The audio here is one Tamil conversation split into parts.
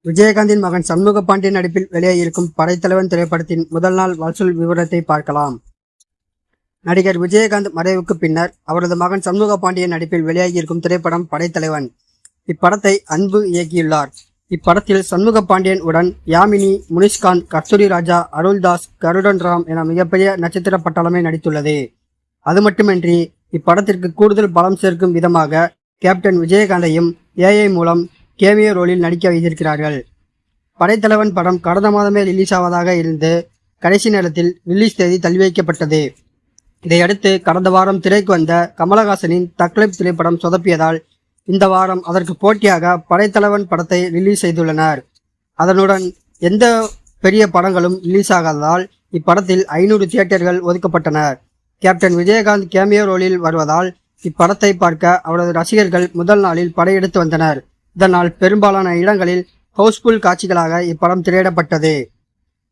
விஜயகாந்தின் மகன் சண்முக பாண்டியன் நடிப்பில் வெளியாகியிருக்கும் படைத்தலைவன் திரைப்படத்தின் முதல் நாள் வசூல் விவரத்தை பார்க்கலாம். நடிகர் விஜயகாந்த் மறைவுக்கு பின்னர் அவரது மகன் சண்முக பாண்டியன் நடிப்பில் வெளியாகியிருக்கும் திரைப்படம் படைத்தலைவன். இப்படத்தை அன்பு இயக்கியுள்ளார். இப்படத்தில் சண்முக பாண்டியன் உடன் யாமினி, முனிஷ்காந்த், கஸ்தூரி ராஜா, அருள்தாஸ், கருடன் ராம் என மிகப்பெரிய நட்சத்திர பட்டாளமே நடித்துள்ளது. அது மட்டுமின்றி இப்படத்திற்கு கூடுதல் பலம் சேர்க்கும் விதமாக கேப்டன் விஜயகாந்தையும் AI மூலம் கேமியோ ரோலில் நடிக்க வைத்திருக்கிறார்கள். படைத்தலைவன் படம் கடந்த மாதமே ரிலீஸ் ஆவதாக இருந்து கடைசி நேரத்தில் ரிலீஸ் தேதி தள்ளி வைக்கப்பட்டது. இதையடுத்து கடந்த வாரம் திரைக்கு வந்த கமலஹாசனின் தக்லைப் திரைப்படம் சொதப்பியதால் இந்த வாரம் அதற்கு போட்டியாக படைத்தலைவன் படத்தை ரிலீஸ் செய்துள்ளனர். அதனுடன் எந்த பெரிய படங்களும் ரிலீஸ் ஆகாததால் இப்படத்தில் 500 தியேட்டர்கள் ஒதுக்கப்பட்டனர். கேப்டன் விஜயகாந்த் கேமியோ ரோலில் வருவதால் இப்படத்தை பார்க்க அவரது ரசிகர்கள் முதல் நாளில் படையெடுத்து வந்தனர். இதனால் பெரும்பாலான இடங்களில் ஹவுஸ்ஃபுல் காட்சிகளாக இப்படம் திரையிடப்பட்டது.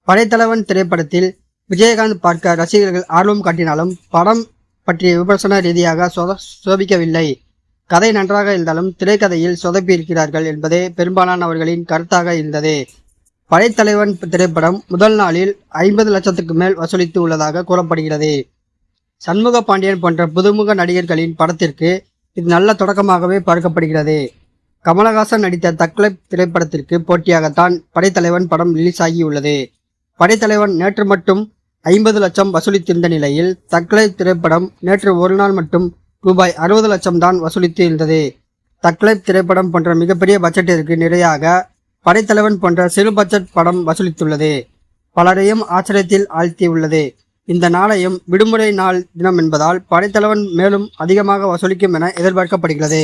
படைத்தலைவன் திரைப்படத்தில் விஜயகாந்த் பார்க்க ரசிகர்கள் ஆர்வம் காட்டினாலும் படம் பற்றிய விமர்சன ரீதியாக சோபிக்கவில்லை. கதை நன்றாக இருந்தாலும் திரைக்கதையில் சொதப்பியிருக்கிறார்கள் என்பதே பெரும்பாலானவர்களின் கருத்தாக இருந்தது. படைத்தலைவன் திரைப்படம் முதல் நாளில் 50 லட்சத்துக்கு மேல் வசூலித்து உள்ளதாக கூறப்படுகிறது. சண்முக பாண்டியன் போன்ற புதுமுக நடிகர்களின் படத்திற்கு இது நல்ல தொடக்கமாகவே பார்க்கப்படுகிறது. கமலஹாசன் நடித்த தக்லைப் திரைப்படத்திற்கு போட்டியாகத்தான் படைத்தலைவன் படம் ரிலீஸ் ஆகியுள்ளது. படைத்தலைவன் நேற்று மட்டும் 50 லட்சம் வசூலித்திருந்த நிலையில் தக்லைப் திரைப்படம் நேற்று ஒரு நாள் மட்டும் ரூபாய் 60 லட்சம் தான் வசூலித்து இருந்தது. தக்லைப் திரைப்படம் போன்ற மிகப்பெரிய பட்ஜெட்டிற்கு நிறையாக படைத்தலைவன் போன்ற சிறு பட்ஜெட் படம் வசூலித்துள்ளது. பலரையும் ஆச்சரியத்தில் ஆழ்த்தியுள்ளது. இந்த நாளையும் விடுமுறை நாள் தினம் என்பதால் படைத்தலைவன் மேலும் அதிகமாக வசூலிக்கும் என எதிர்பார்க்கப்படுகிறது.